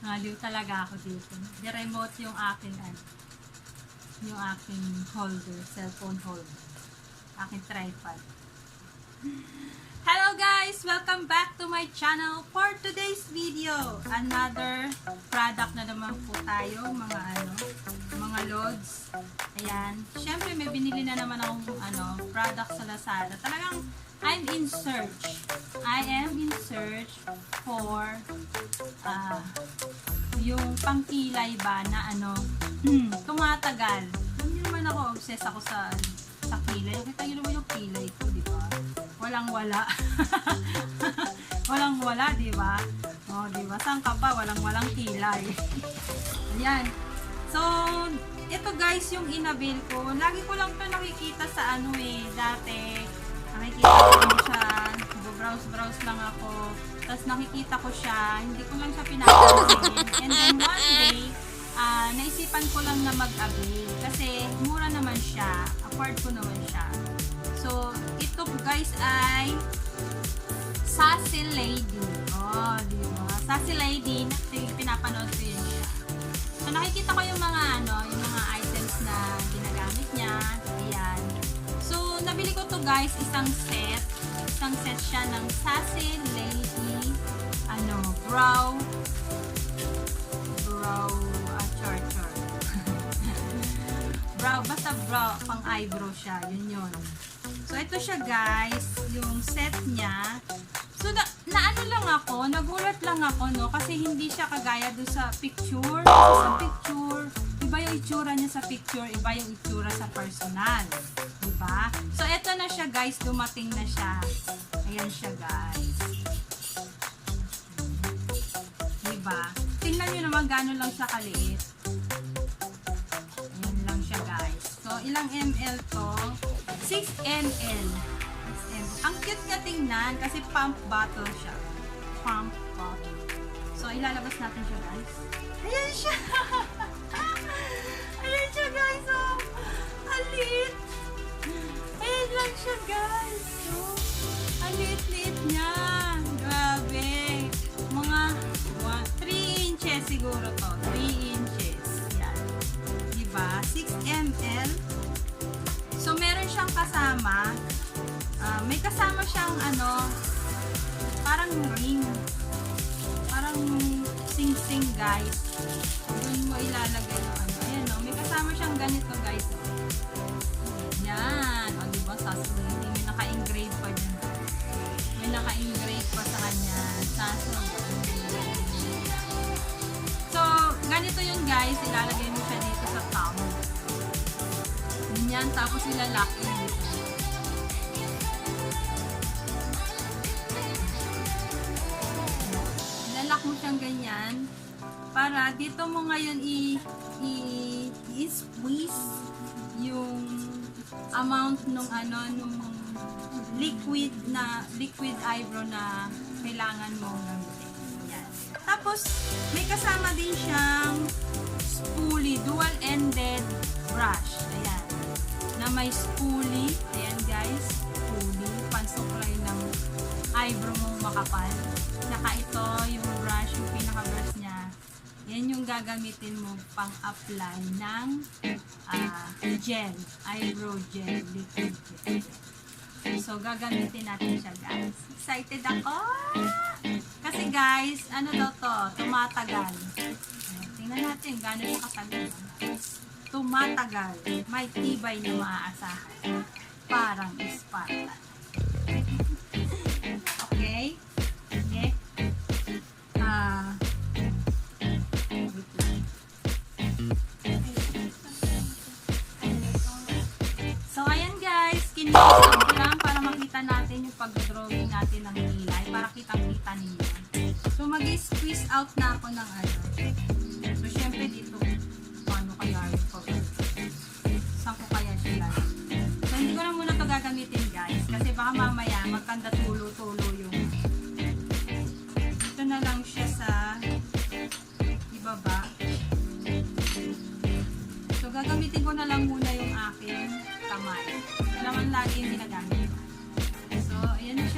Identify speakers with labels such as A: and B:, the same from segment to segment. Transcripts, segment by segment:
A: Naliw talaga ako dito. Di-remote yung aking holder, cellphone holder. Aking tripod. Hello guys! Welcome back to my channel for today's video. Another product na naman po tayo, mga loads. Ayan. Syempre may binili na naman akong product sa Lazada. Talagang I'm in search. I am in search for yung pangkilay ba na tumatagal. Hindi naman ako obsessed ako sa kilay. Kita nyo naman yung kilay ko, di ba? Walang-wala. Walang-wala, di ba? O, di ba? Saan ka pa? Walang-walang kilay. Ayan. So, ito guys, yung inabil ko. Lagi ko lang ito nakikita sa dati. Nakikita ko siya. Browse lang ako. Tapos nakikita ko siya. Hindi ko lang siya pinapansin. And then one day, naisipan ko lang na mag-avail. Kasi mura naman siya. Afford ko naman siya. So, ito guys ay Sassy Lady. Oh, di ba? Sassy Lady. Pinapanood ko yun siya. So, nakikita ko yung mga items na ginagamit niya. Ayan. So, nabili ko to guys, isang set. Isang set siya ng Sassy Lady brow basta brow, pang eyebrow siya, yun. So, ito siya guys, yung set niya. So, nagulat lang ako, no, kasi hindi siya kagaya doon sa picture. Sa picture, iba yung itsura niya sa picture, iba yung itsura sa personal. Diba? So, ito na siya guys, dumating na siya. Ayan siya guys. Diba? Tingnan nyo naman gano'n lang siya kaliit. Ayan lang siya guys. So, ilang ml to? 6 ml. Ang cute niya tingnan kasi pump bottle siya. Pump bottle. So, ilalabas natin siya guys. Ayan siya! Ayan siya guys! Oh! Alit! Ayan lang siya guys! Oh! Ang liit-liit niya! Grabe! Mga 3 inches siguro to. 3 inches. Yan. Diba? 6 ml. So, meron siyang kasama. May kasama siyang parang ring. Parang sing-sing guys. Doon mo ilalagay yung Ayan o. May kasama siyang ganito guys. Yan. O diba? Sassy Lady. May naka-engrave pa dyan. May naka-engrave pa sa kanya. Sassy Lady. So, ganito yun guys. Ilalagay mo siya dito sa thumb. Yan. Tapos ilalak in dito. Ilalak mo siyang ganyan. Para dito mo ngayon i-squeeze yung amount nung liquid eyebrow na kailangan mong gamitin. Yan. Tapos, may kasama din siyang spoolie, dual-ended brush. Ayan. Na may spoolie. Ayan guys. Spoolie. Pansuklay ng eyebrow mong makapal. Saka ito, yung brush, yung pinaka-brush niya. Yan yung gagamitin mo pang-apply ng gel. Eyebrow gel. Liquid gel. So, gagamitin natin siya guys. Excited ako! Kasi guys, daw to? Tumatagal. Tingnan natin gano'n siya katagal. Tumatagal. May tibay na maaasahan. Parang Spartan. Okay? Okay? So, ayan guys. Kinikisan ko lang para makita natin yung pag-drawing natin ng kilay. Para kitang-kita ninyo. So, mag-squeeze out na ako ng So, syempre dito. Paano kaya yung saan ko kaya sila? So, hindi ko na muna ito gagamitin guys. Kasi baka mamaya magkanda tulo-tulo yung ito na lang siya sa ibaba. So, gagamitin ko na lang muna yung aking kamay. Ito naman lagi yung ginagamit. So, ayan na siya.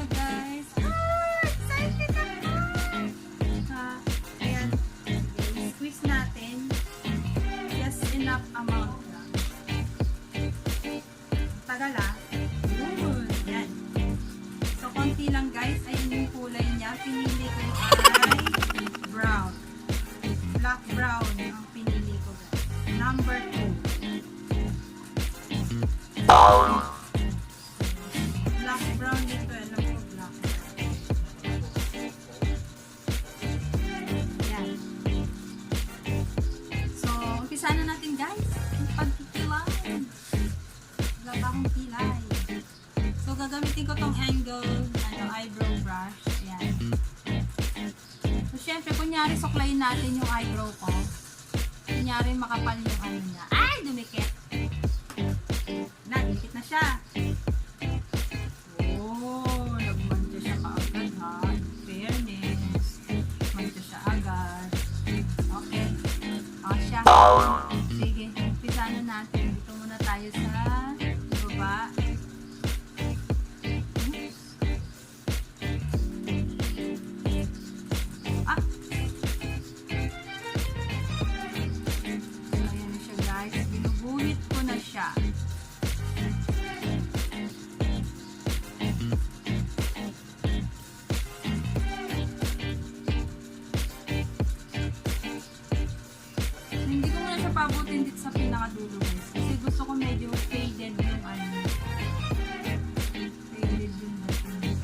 A: ko tong angle, eyebrow brush. Ayan. So, syempre, kunyari suklayin natin yung eyebrow ko. Kunyari makapal yung ano niya. Ay! Dumikit! Dumikit na siya. Oh, nagmanda siya kaagad ha. In fairness. Manda siya agad. Okay. Siya. Sige, umpisa na natin. Dito muna tayo sa baba. Ayan na siya guys. Binubuhit ko na siya. Hindi ko muna siya pabutin dito sa pinakadulo guys. Kasi gusto ko medyo faded yung ano. Faded yung dating.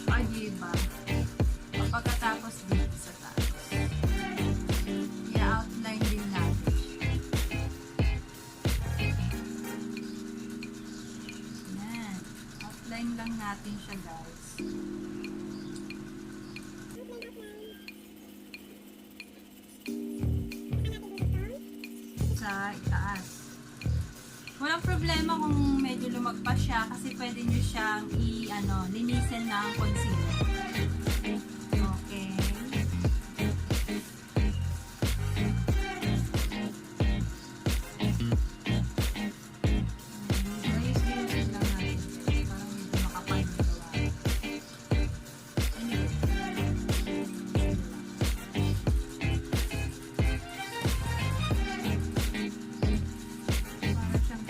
A: Ay, diba? Pagkatapos dito sa taas. I-outline din natin. Yan. Outline lang natin siya guys. Sa itaas. Walang problema kung medyo lumagpas siya kasi pwede nyo siyang linisin ng concealer. Okay. Ayos-ayos lang natin. Parang medyo makapal yung gawa. Anyway. Parang siyang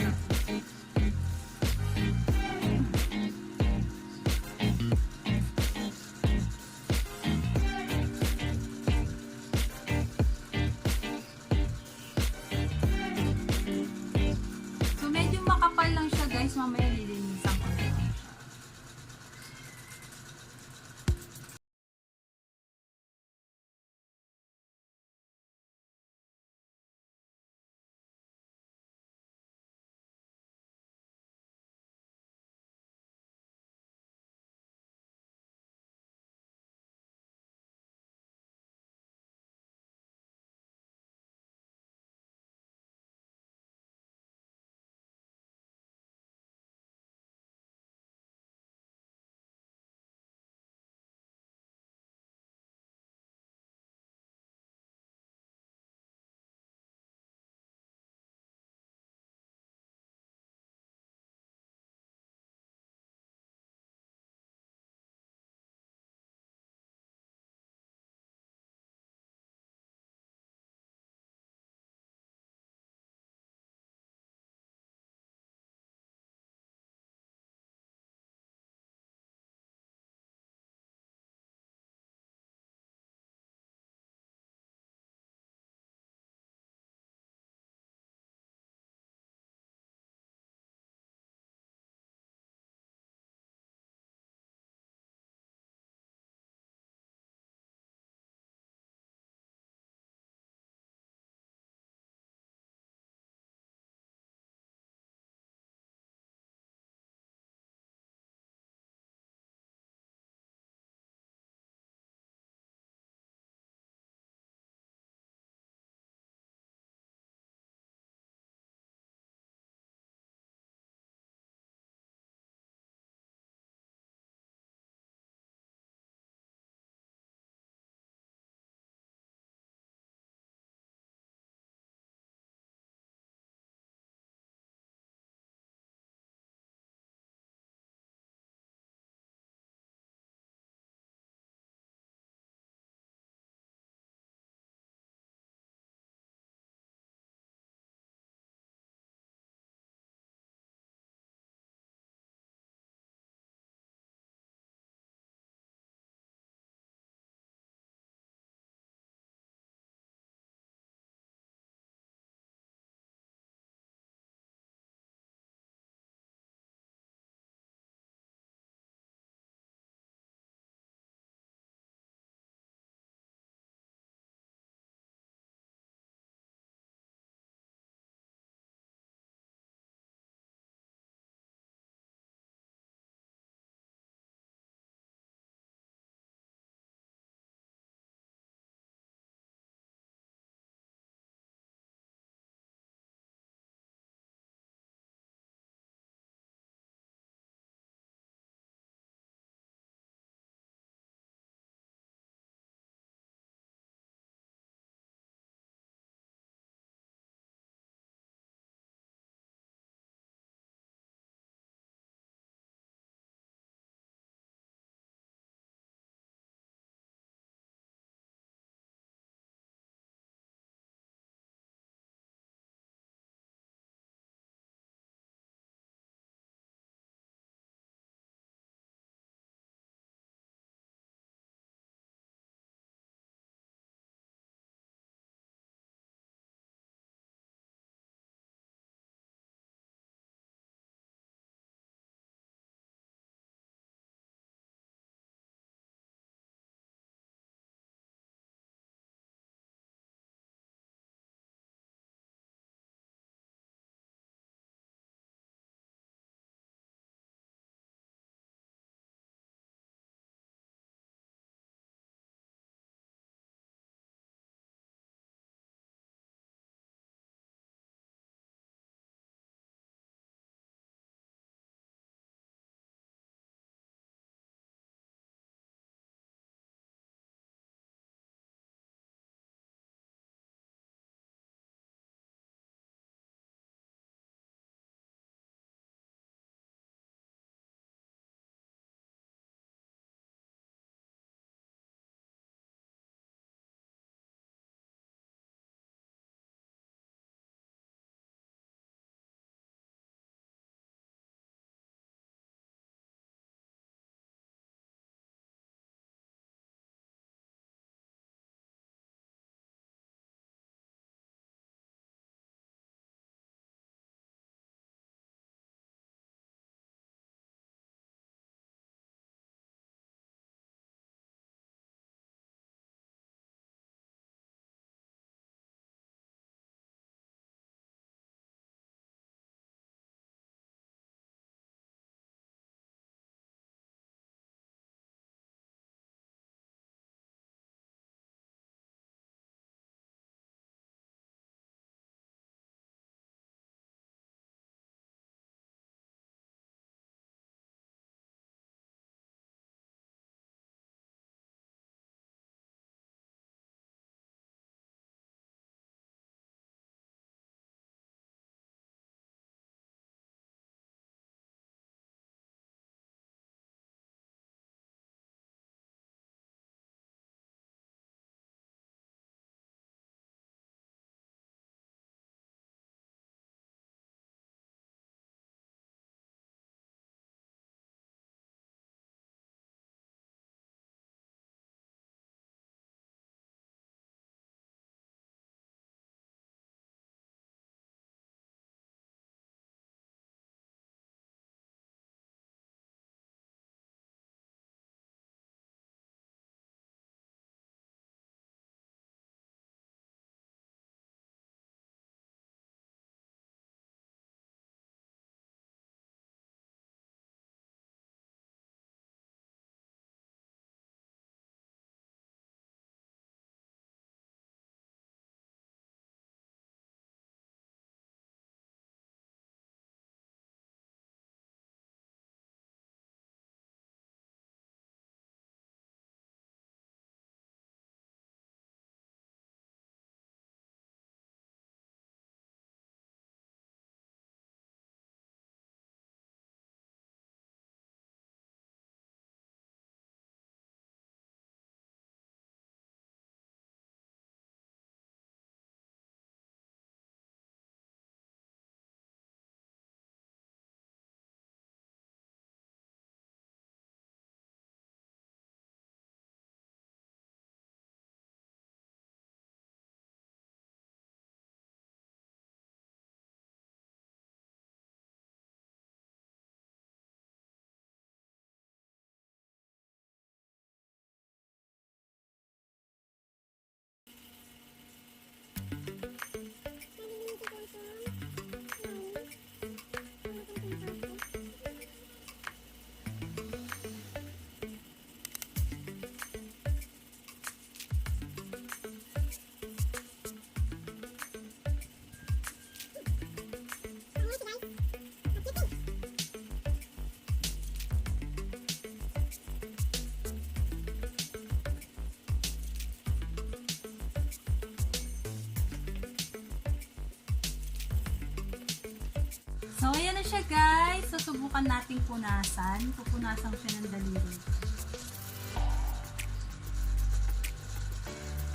A: So, ayan na siya guys. So, subukan nating punasan. Pupunasan ko siya ng daliri.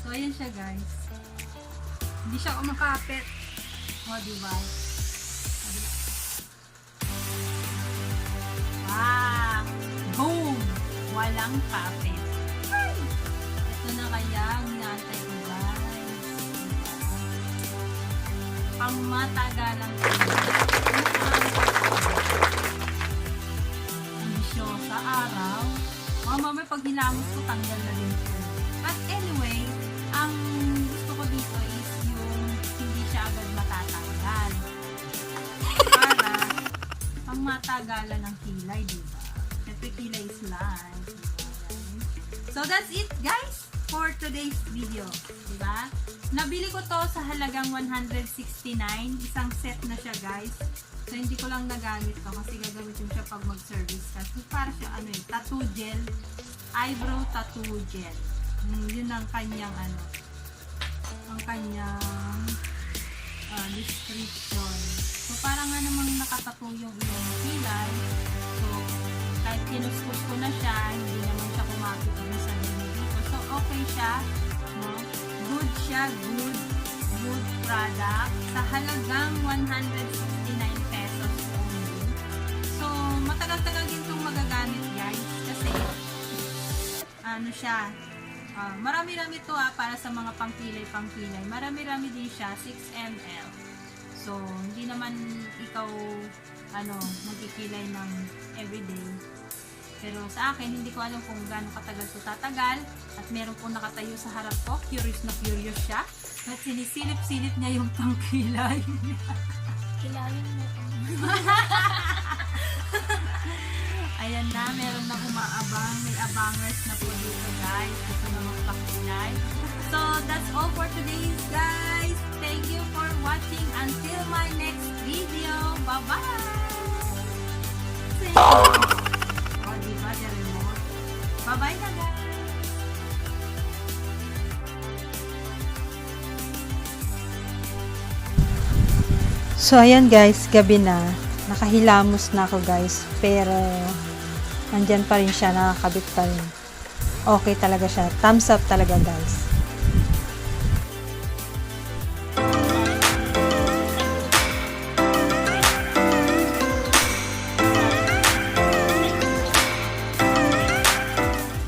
A: So, ayan siya guys. Hindi siya umakapit. O, diba? Wow! Boom! Walang kapit. Ay! Ito na kaya ang inaantay ko guys. Pangmatagalang ambisyosa araw. Mamaya pag hilamos ko, tanggal na din ko. But anyway, ang gusto ko dito is yung hindi siya agad matatanggal. Para pangmatagalan ng kilay, diba? Siyempre kilay is life. So that's it guys for today's video. Diba? Nabili ko to sa halagang 169. Isang set na siya guys. So hindi ko lang nagamit to kasi gagamitin siya pag mag-service ka. So para siya tattoo gel. Eyebrow tattoo gel. Yun ang kanyang ang kanyang description. So parang nga namang nakatattoo yung iyong kilay. So kahit kinuskus ko na siya, hindi naman siya kumapit din sa dito. So okay siya. No? Good siya, good product sa halagang 169 pesos only. So, matagal-tagal din itong magagamit guys kasi siya, marami-rami ito para sa mga pangkilay. Marami-rami din siya, 6 ml. So, hindi naman ikaw magkikilay ng everyday. Pero sa akin, hindi ko alam kung gaano katagal ito tatagal. At meron po nakatayo sa harap ko. Curious na curious siya. At sinisilip-silip niya yung pangkilay.
B: Kilayin mo.
A: Ayan na, meron na umaabang. May abangers na po dito guys. Gusto na magpakilay. So, that's all for today's guys. Thank you for watching. Until my next video. Bye-bye! Bye-bye na guys!
C: So, ayan guys, gabi na. Nakahilamos na ako guys. Pero, nandyan pa rin siya, nakakabit pa rin. Okay talaga siya. Thumbs up talaga guys.